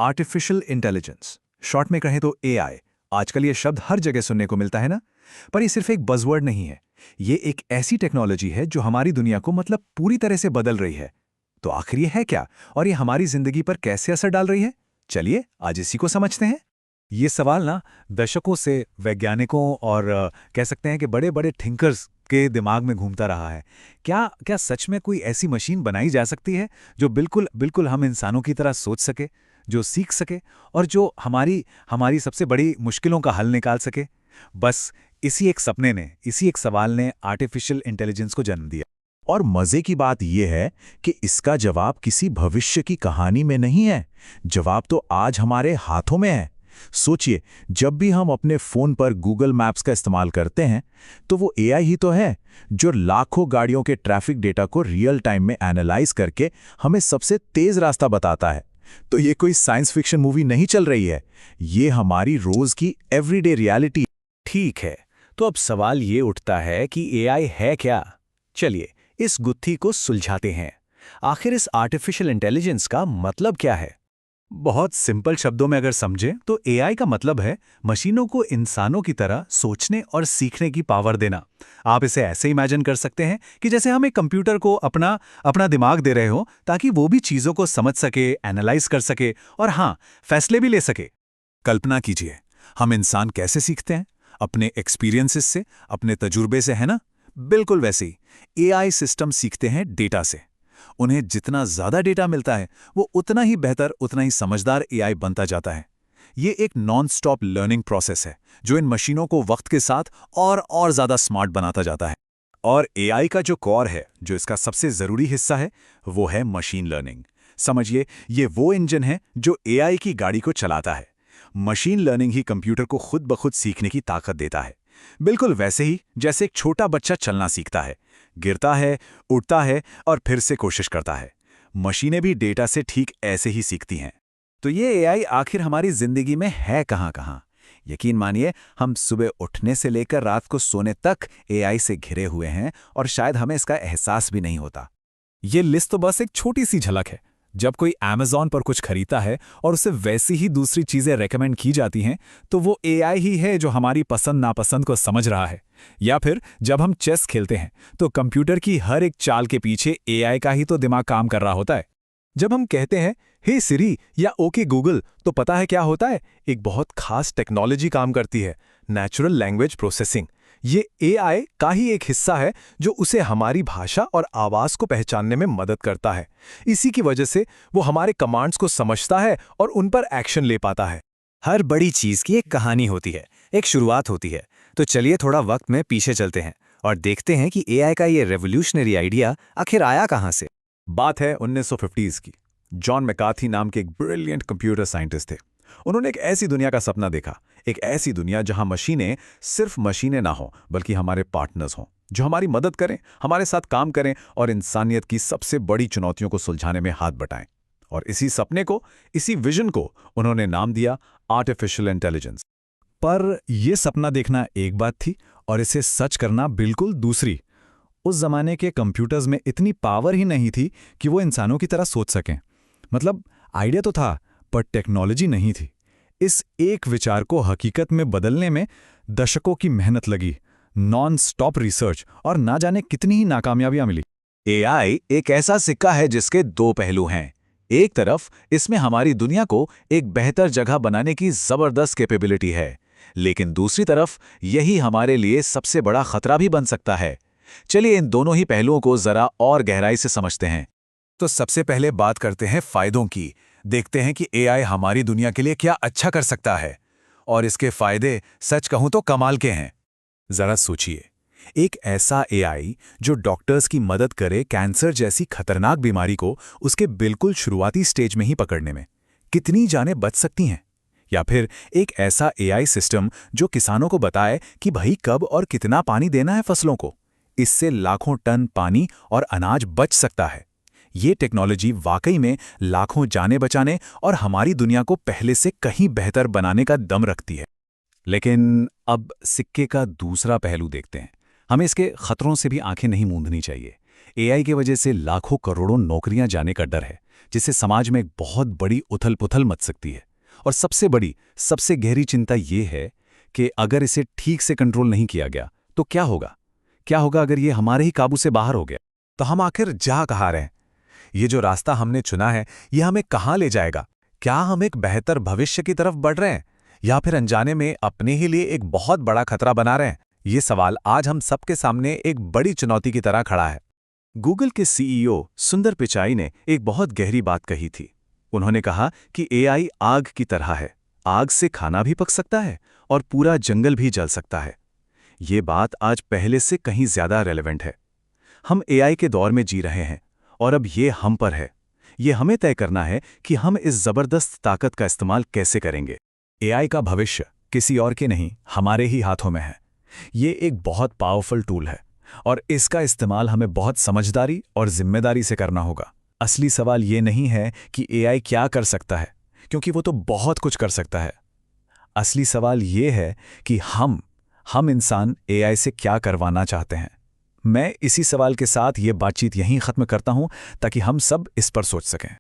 Artificial intelligence, short में कहें तो एआई। आजकल ये शब्द हर जगह सुनने को मिलता है ना। पर ये सिर्फ एक बज़वर्ड नहीं है। ये एक ऐसी टेक्नोलॉजी है जो हमारी दुनिया को मतलब पूरी तरह से बदल रही है। तो आखिर ये है क्या, और ये हमारी जिंदगी पर कैसे असर डाल रही है? चलिए आज इसी को समझते हैं। ये सवाल ना दशकों से वैज्ञानिकों और कह सकते हैं कि बड़े बड़े थिंकर्स के दिमाग में घूमता रहा है। क्या क्या सच में कोई ऐसी मशीन बनाई जा सकती है जो बिल्कुल बिल्कुल हम इंसानों की तरह सोच सके, जो सीख सके और जो हमारी हमारी सबसे बड़ी मुश्किलों का हल निकाल सके? बस इसी एक सपने ने, इसी एक सवाल ने आर्टिफिशियल इंटेलिजेंस को जन्म दिया। और मजे की बात यह है कि इसका जवाब किसी भविष्य की कहानी में नहीं है। जवाब तो आज हमारे हाथों में है। सोचिए, जब भी हम अपने फोन पर गूगल मैप्स का इस्तेमाल करते हैं तो वो एआई ही तो है जो लाखों गाड़ियों के ट्रैफिक डेटा को रियल टाइम में एनालाइज करके हमें सबसे तेज रास्ता बताता है। तो ये कोई साइंस फिक्शन मूवी नहीं चल रही है, ये हमारी रोज की एवरीडे रियलिटी। ठीक है, तो अब सवाल ये उठता है कि एआई है क्या? चलिए इस गुत्थी को सुलझाते हैं। आखिर इस आर्टिफिशियल इंटेलिजेंस का मतलब क्या है? बहुत सिंपल शब्दों में अगर समझें तो एआई का मतलब है मशीनों को इंसानों की तरह सोचने और सीखने की पावर देना। आप इसे ऐसे इमेजिन कर सकते हैं कि जैसे हम एक कंप्यूटर को अपना अपना दिमाग दे रहे हो ताकि वो भी चीज़ों को समझ सके, एनालाइज कर सके और हाँ, फैसले भी ले सके। कल्पना कीजिए, हम इंसान कैसे सीखते हैं? अपने एक्सपीरियंसेस से, अपने तजुर्बे से, है ना? बिल्कुल वैसे ही एआई सिस्टम सीखते हैं डेटा से। उन्हें जितना ज्यादा डेटा मिलता है वो उतना ही बेहतर, उतना ही समझदार एआई बनता जाता है। ये एक नॉन स्टॉप लर्निंग प्रोसेस है जो इन मशीनों को वक्त के साथ और ज्यादा स्मार्ट बनाता जाता है। और एआई का जो कोर है, जो इसका सबसे जरूरी हिस्सा है, वो है मशीन लर्निंग। समझिए, ये वो इंजन है जो एआई की गाड़ी को चलाता है। मशीन लर्निंग ही कंप्यूटर को खुद ब खुद सीखने की ताकत देता है। बिल्कुल वैसे ही जैसे एक छोटा बच्चा चलना सीखता है, गिरता है, उठता है और फिर से कोशिश करता है। मशीनें भी डेटा से ठीक ऐसे ही सीखती हैं। तो ये एआई आखिर हमारी जिंदगी में है कहाँ? यकीन मानिए, हम सुबह उठने से लेकर रात को सोने तक एआई से घिरे हुए हैं और शायद हमें इसका एहसास भी नहीं होता। ये लिस्ट तो बस एक छोटी सी झलक है। जब कोई Amazon पर कुछ खरीदता है और उसे वैसी ही दूसरी चीजें रेकमेंड की जाती हैं, तो वो एआई ही है जो हमारी पसंद नापसंद को समझ रहा है। या फिर जब हम चेस खेलते हैं तो कंप्यूटर की हर एक चाल के पीछे एआई का ही तो दिमाग काम कर रहा होता है। जब हम कहते हैं हे सिरी या ओके गूगल, तो पता है क्या होता है? एक बहुत खास टेक्नोलॉजी काम करती है, नेचुरल लैंग्वेज प्रोसेसिंग। ये एआई का ही एक हिस्सा है जो उसे हमारी भाषा और आवाज को पहचानने में मदद करता है। इसी की वजह से वो हमारे कमांड्स को समझता है और उन पर एक्शन ले पाता है। हर बड़ी चीज की एक कहानी होती है, एक शुरुआत होती है। तो चलिए थोड़ा वक्त में पीछे चलते हैं और देखते हैं कि एआई का ये रेवोल्यूशनरी आइडिया आखिर आया कहां से। बात है 1950s की। जॉन मैकार्थी नाम के एक ब्रिलियंट कंप्यूटर साइंटिस्ट थे। उन्होंने एक ऐसी दुनिया का सपना देखा, एक ऐसी दुनिया जहां मशीनें सिर्फ मशीनें ना हों बल्कि हमारे पार्टनर्स हों, जो हमारी मदद करें, हमारे साथ काम करें और इंसानियत की सबसे बड़ी चुनौतियों को सुलझाने में हाथ बटाएं। और इसी सपने को, इसी विजन को उन्होंने नाम दिया आर्टिफिशियल इंटेलिजेंस। पर यह सपना देखना एक बात थी और इसे सच करना बिल्कुल दूसरी। उस जमाने के कंप्यूटर्स में इतनी पावर ही नहीं थी कि वो इंसानों की तरह सोच सकें। मतलब आइडिया तो था पर टेक्नोलॉजी नहीं थी। इस एक विचार को हकीकत में बदलने में दशकों की मेहनत लगी, नॉन स्टॉप रिसर्च और ना जाने कितनी ही नाकामयाबियां मिली। एआई एक ऐसा सिक्का है जिसके दो पहलू हैं। एक तरफ इसमें हमारी दुनिया को एक बेहतर जगह बनाने की जबरदस्त कैपेबिलिटी है, लेकिन दूसरी तरफ यही हमारे लिए सबसे बड़ा खतरा भी बन सकता है। चलिए इन दोनों ही पहलुओं को जरा और गहराई से समझते हैं। तो सबसे पहले बात करते हैं फायदों की। देखते हैं कि एआई हमारी दुनिया के लिए क्या अच्छा कर सकता है। और इसके फायदे सच कहूं तो कमाल के हैं। जरा सोचिए, एक ऐसा एआई जो डॉक्टर्स की मदद करे कैंसर जैसी खतरनाक बीमारी को उसके बिल्कुल शुरुआती स्टेज में ही पकड़ने में, कितनी जानें बच सकती हैं। या फिर एक ऐसा एआई सिस्टम जो किसानों को बताए कि भाई कब और कितना पानी देना है फसलों को। इससे लाखों टन पानी और अनाज बच सकता है। ये टेक्नोलॉजी वाकई में लाखों जानें बचाने और हमारी दुनिया को पहले से कहीं बेहतर बनाने का दम रखती है। लेकिन अब सिक्के का दूसरा पहलू देखते हैं। हमें इसके खतरों से भी आंखें नहीं मूंदनी चाहिए। एआई की वजह से लाखों करोड़ों नौकरियां जाने का डर है। जिससे समाज में एक बहुत बड़ी उथल-पुथल मच सकती है। और सबसे बड़ी, सबसे गहरी चिंता ये है कि अगर इसे ठीक से कंट्रोल नहीं किया गया तो क्या होगा? क्या होगा अगर ये हमारे ही काबू से बाहर हो गया? तो हम आखिर जा कहाँ रहे हैं? ये जो रास्ता हमने चुना है, ये हमें कहाँ ले जाएगा? क्या हम एक बेहतर भविष्य की तरफ बढ़ रहे हैं, या फिर अनजाने में अपने ही लिए एक बहुत बड़ा खतरा बना रहे हैं? ये सवाल आज हम सबके सामने एक बड़ी चुनौती की तरह खड़ा है। गूगल के सीईओ सुंदर पिचाई ने एक बहुत गहरी बात कही थी। उन्होंने कहा कि एआई आग की तरह है। आग से खाना भी पक सकता है और पूरा जंगल भी जल सकता है। ये बात आज पहले से कहीं ज्यादा रेलेवेंट है। हम एआई के दौर में जी रहे हैं और अब ये हम पर है। ये हमें तय करना है कि हम इस जबरदस्त ताकत का इस्तेमाल कैसे करेंगे। एआई का भविष्य किसी और के नहीं, हमारे ही हाथों में है। ये एक बहुत पावरफुल टूल है और इसका इस्तेमाल हमें बहुत समझदारी और जिम्मेदारी से करना होगा। असली सवाल ये नहीं है कि एआई क्या कर सकता है, क्योंकि वो तो बहुत कुछ कर सकता है। असली सवाल ये है कि हम इंसान एआई से क्या करवाना चाहते हैं। मैं इसी सवाल के साथ ये बातचीत यहीं ख़त्म करता हूं ताकि हम सब इस पर सोच सकें।